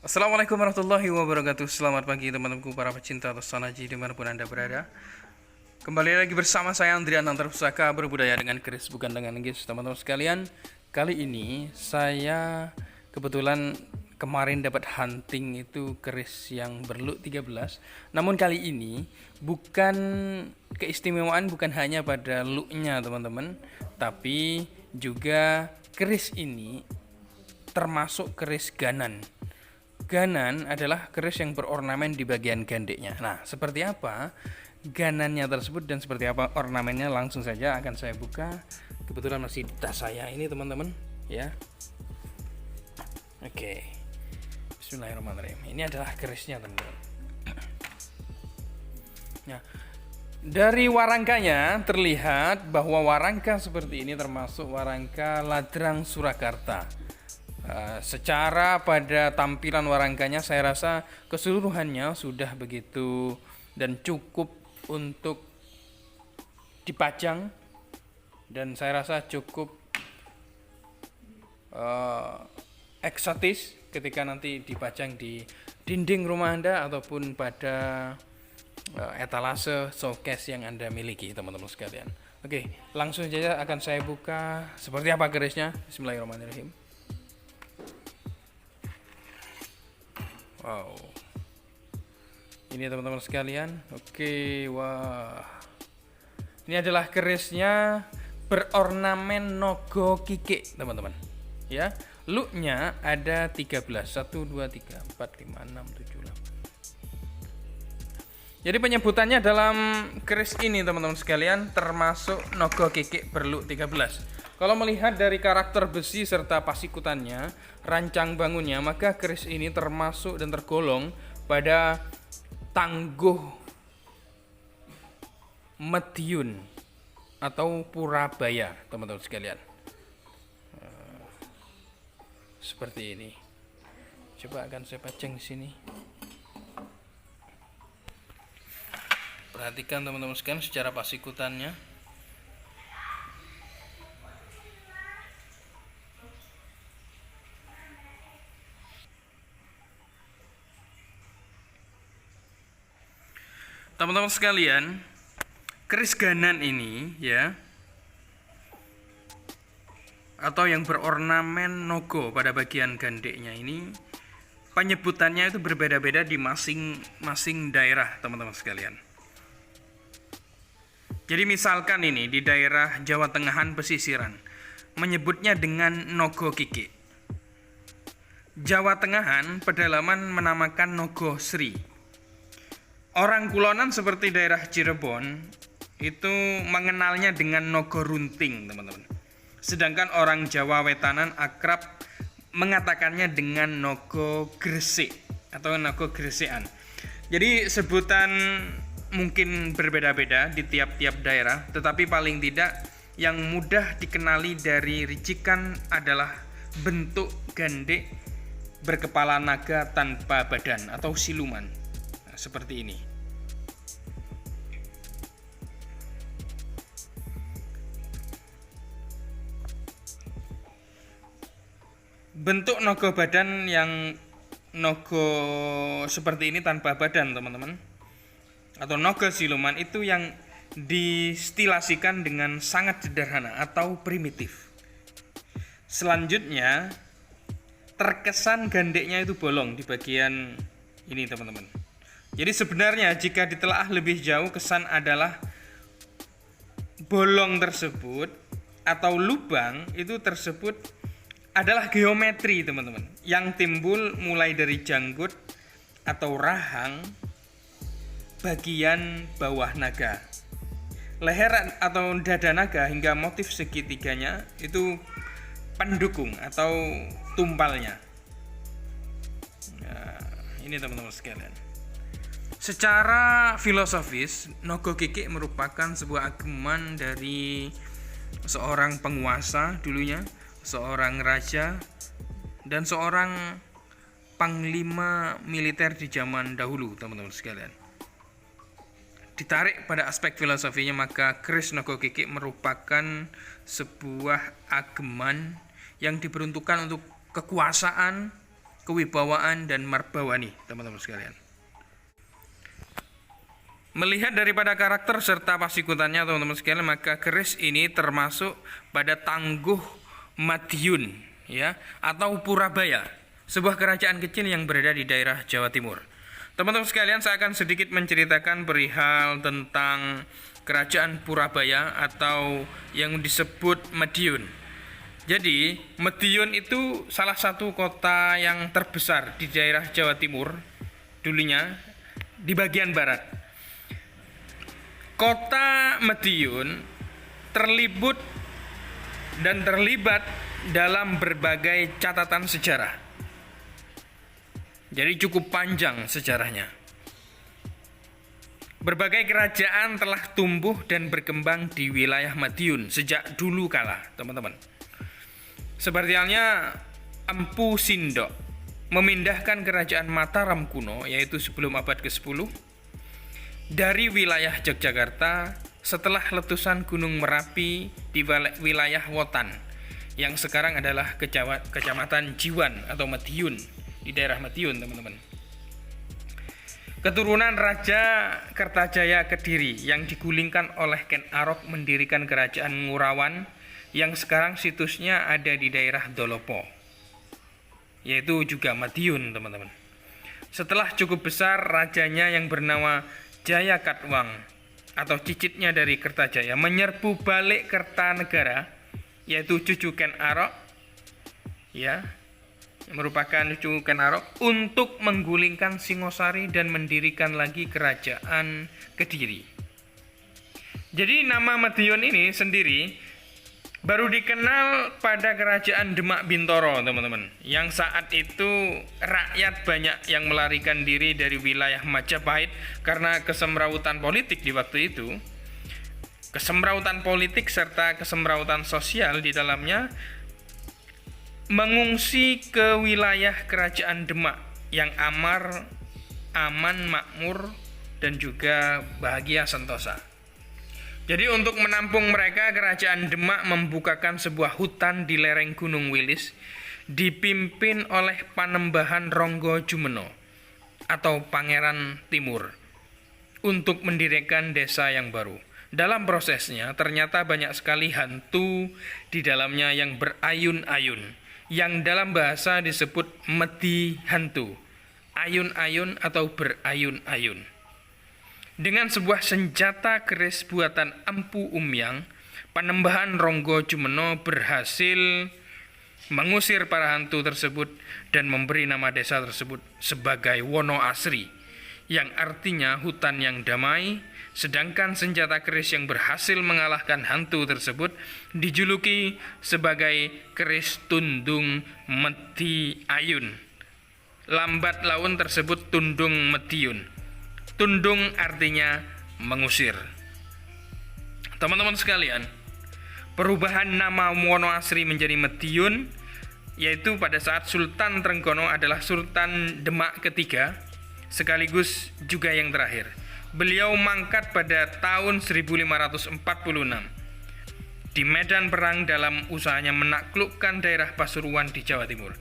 Assalamualaikum warahmatullahi wabarakatuh. Selamat pagi teman-temanku para pecinta Tosanaji dimanapun Anda berada. Kembali lagi bersama saya Andrian Antar Pusaka berbudaya dengan keris bukan dengan Inggris. Teman-teman sekalian, kali ini saya kebetulan kemarin dapat hunting itu keris yang berlook 13. Namun kali ini bukan keistimewaan bukan hanya pada looknya teman-teman, tapi juga keris ini termasuk keris ganan. Ganan adalah keris yang berornamen di bagian gandeknya. Nah, seperti apa ganannya tersebut dan seperti apa ornamennya langsung saja akan saya buka. Kebetulan masih di tas saya ini teman-teman, ya. Oke. Bismillahirrahmanirrahim. Ini adalah kerisnya teman-teman. Nah, dari warangkanya terlihat bahwa warangka seperti ini termasuk warangka Ladrang Surakarta. Secara pada tampilan warangkanya saya rasa keseluruhannya sudah begitu dan cukup untuk dipajang, dan saya rasa cukup eksotis ketika nanti dipajang di dinding rumah Anda ataupun pada etalase showcase yang Anda miliki teman-teman sekalian. Oke, langsung saja akan saya buka seperti apa kerisnya. Bismillahirrahmanirrahim. Wow, ini teman-teman sekalian. Oke, wah, ini adalah kerisnya berornamen nogo kike teman-teman, ya. Looknya ada 13, 1, 2, 3, 4, 5, 6, 7, 8. Jadi penyebutannya dalam keris ini teman-teman sekalian termasuk nogo kike berlook 13. Kalau melihat dari karakter besi serta pasikutannya, rancang bangunnya, maka keris ini termasuk dan tergolong pada Tangguh Medyun atau Purabaya, teman-teman sekalian. Seperti ini. Coba akan saya pajang di sini. Perhatikan teman-teman sekalian secara pasikutannya. Teman-teman sekalian, keris ganan ini ya, atau yang berornamen nogo pada bagian gandeknya ini, penyebutannya itu berbeda-beda di masing-masing daerah teman-teman sekalian. Jadi misalkan ini di daerah Jawa Tengahan pesisiran menyebutnya dengan nogo kike. Jawa Tengahan pedalaman menamakan nogo sri. Orang kulonan seperti daerah Cirebon itu mengenalnya dengan nogo runting teman-teman. Sedangkan orang Jawa Wetanan akrab mengatakannya dengan nogo gresik atau nogo gresekan. Jadi sebutan mungkin berbeda-beda di tiap-tiap daerah, tetapi paling tidak yang mudah dikenali dari ricikan adalah bentuk gandek berkepala naga tanpa badan atau siluman. Nah, seperti ini. Bentuk nogo badan yang nogo seperti ini tanpa badan teman-teman, atau nogo siluman itu yang distilasikan dengan sangat sederhana atau primitif. Selanjutnya terkesan gandeknya itu bolong di bagian ini teman-teman. Jadi sebenarnya jika ditelaah lebih jauh, kesan adalah bolong tersebut atau lubang itu tersebut adalah geometri teman-teman, yang timbul mulai dari janggut atau rahang bagian bawah naga, leher atau dada naga hingga motif segitiganya itu pendukung atau tumpalnya. Nah, ini teman-teman sekalian. Secara filosofis, nogo kike merupakan sebuah ageman dari seorang penguasa dulunya, seorang raja dan seorang panglima militer di zaman dahulu teman-teman sekalian. Ditarik pada aspek filosofinya, maka keris nogo kike merupakan sebuah ageman yang diperuntukkan untuk kekuasaan, kewibawaan dan marbawani, teman-teman sekalian. Melihat daripada karakter serta pasikutannya, teman-teman sekalian, maka keris ini termasuk pada tangguh Madiun, ya, atau Purabaya, sebuah kerajaan kecil yang berada di daerah Jawa Timur. Teman-teman sekalian, saya akan sedikit menceritakan perihal tentang kerajaan Purabaya atau yang disebut Madiun. Jadi, Madiun itu salah satu kota yang terbesar di daerah Jawa Timur dulunya, di bagian barat. Kota Madiun terlibat dalam berbagai catatan sejarah. Jadi cukup panjang sejarahnya. Berbagai kerajaan telah tumbuh dan berkembang di wilayah Madiun sejak dulu kala, teman-teman. Seperti halnya Empu Sindok memindahkan kerajaan Mataram kuno, yaitu sebelum abad ke-10, dari wilayah Yogyakarta setelah letusan Gunung Merapi di wilayah Wotan, yang sekarang adalah Kecamatan Jiwan atau Madiun, di daerah Madiun, teman-teman. Keturunan Raja Kertajaya Kediri yang digulingkan oleh Ken Arok mendirikan kerajaan Ngurawan yang sekarang situsnya ada di daerah Dolopo, yaitu juga Madiun, teman-teman. Setelah cukup besar, rajanya yang bernama Jaya Katwang atau cicitnya dari Kertajaya menyerbu balik Kertanegara, yaitu cucu Ken Arok, ya, merupakan cucu Ken Arok, untuk menggulingkan Singosari dan mendirikan lagi kerajaan Kediri. Jadi nama Madiun ini sendiri baru dikenal pada kerajaan Demak Bintoro, teman-teman, yang saat itu rakyat banyak yang melarikan diri dari wilayah Majapahit karena kesemrautan politik di waktu itu. Kesemrautan politik serta kesemrautan sosial di dalamnya mengungsi ke wilayah kerajaan Demak yang aman, makmur, dan juga bahagia sentosa. Jadi untuk menampung mereka, kerajaan Demak membukakan sebuah hutan di lereng Gunung Wilis dipimpin oleh Panembahan Ronggo Jumeno atau Pangeran Timur untuk mendirikan desa yang baru. Dalam prosesnya ternyata banyak sekali hantu di dalamnya yang berayun-ayun, yang dalam bahasa disebut medi hantu, ayun-ayun atau berayun-ayun. Dengan sebuah senjata keris buatan Empu Umyang, Panembahan Ronggo Jumeno berhasil mengusir para hantu tersebut dan memberi nama desa tersebut sebagai Wono Asri, yang artinya hutan yang damai. Sedangkan senjata keris yang berhasil mengalahkan hantu tersebut dijuluki sebagai keris Tundung Medi Ayun. Lambat laun tersebut Tundung Mediun. Tundung artinya mengusir. Teman-teman sekalian, perubahan nama Wono Asri menjadi Mediun yaitu pada saat Sultan Trenggono adalah Sultan Demak ketiga sekaligus juga yang terakhir. Beliau mangkat pada tahun 1546 di medan perang dalam usahanya menaklukkan daerah Pasuruan di Jawa Timur.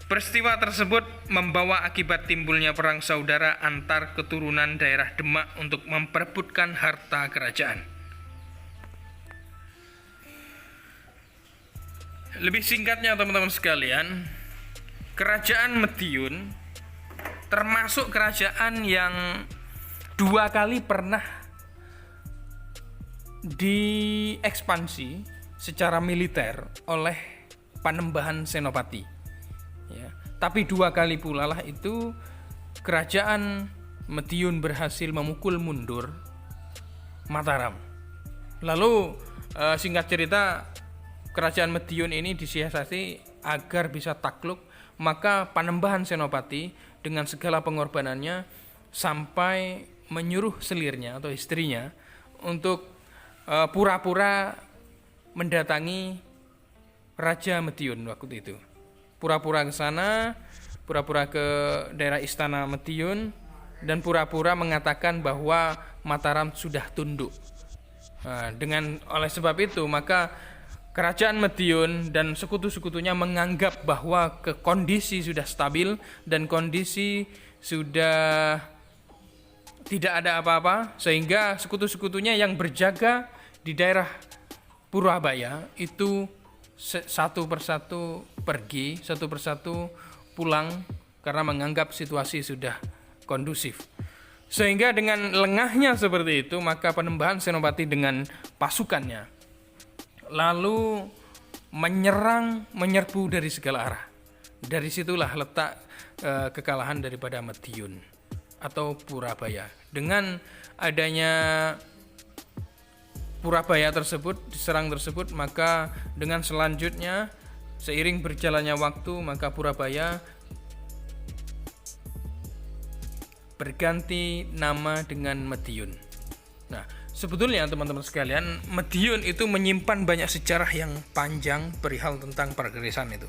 Peristiwa tersebut membawa akibat timbulnya perang saudara antar keturunan daerah Demak untuk memperebutkan harta kerajaan. Lebih singkatnya, teman-teman sekalian, kerajaan Madiun termasuk kerajaan yang dua kali pernah diekspansi secara militer oleh Panembahan Senopati, ya. Tapi dua kali pula lah itu kerajaan Madiun berhasil memukul mundur Mataram. Lalu singkat cerita, kerajaan Madiun ini disiasati agar bisa takluk, maka Panembahan Senopati dengan segala pengorbanannya sampai menyuruh selirnya atau istrinya untuk pura-pura mendatangi Raja Madiun waktu itu. Pura-pura ke sana, pura-pura ke daerah istana Madiun, dan pura-pura mengatakan bahwa Mataram sudah tunduk. Oleh sebab itu maka Kerajaan Madiun dan sekutu-sekutunya menganggap bahwa kondisi sudah stabil dan kondisi sudah tidak ada apa-apa, sehingga sekutu-sekutunya yang berjaga di daerah Purabaya itu satu persatu pergi, satu persatu pulang karena menganggap situasi sudah kondusif. Sehingga dengan lengahnya seperti itu, maka Panembahan Senopati dengan pasukannya lalu menyerbu dari segala arah. Dari situlah letak kekalahan daripada Madiun atau Purabaya. Dengan adanya Purabaya tersebut, diserang tersebut, maka dengan selanjutnya seiring berjalannya waktu, maka Purabaya berganti nama dengan Madiun. Nah, sebetulnya teman-teman sekalian, Madiun itu menyimpan banyak sejarah yang panjang perihal tentang pergerisan itu.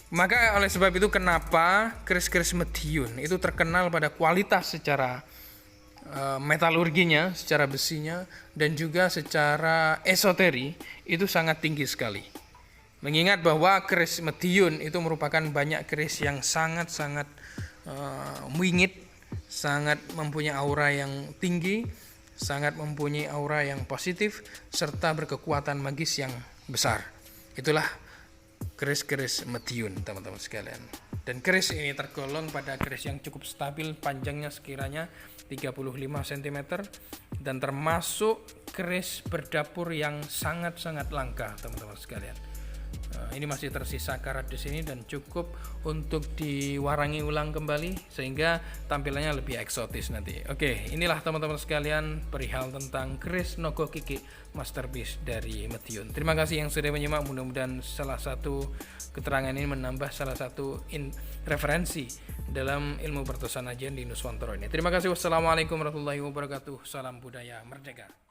Maka oleh sebab itu kenapa keris-keris Madiun itu terkenal pada kualitas secara metalurginya, secara besinya, dan juga secara esoteri itu sangat tinggi sekali. Mengingat bahwa keris Madiun itu merupakan banyak keris yang sangat-sangat wingit, sangat mempunyai aura yang tinggi, sangat mempunyai aura yang positif, serta berkekuatan magis yang besar. Itulah keris-keris Madiun, teman-teman sekalian. Dan keris ini tergolong pada keris yang cukup stabil, panjangnya sekiranya 35 cm, dan termasuk keris berdapur yang sangat-sangat langka, teman-teman sekalian. Ini masih tersisa karat di sini dan cukup untuk diwarangi ulang kembali sehingga tampilannya lebih eksotis nanti. Oke, inilah teman-teman sekalian perihal tentang keris Nogo Kiki masterpiece dari Madiun. Terima kasih yang sudah menyimak. Mudah-mudahan salah satu keterangan ini menambah salah satu referensi dalam ilmu pertusanajian di Nuswantoro ini. Terima kasih. Wassalamualaikum warahmatullahi wabarakatuh. Salam budaya merdeka.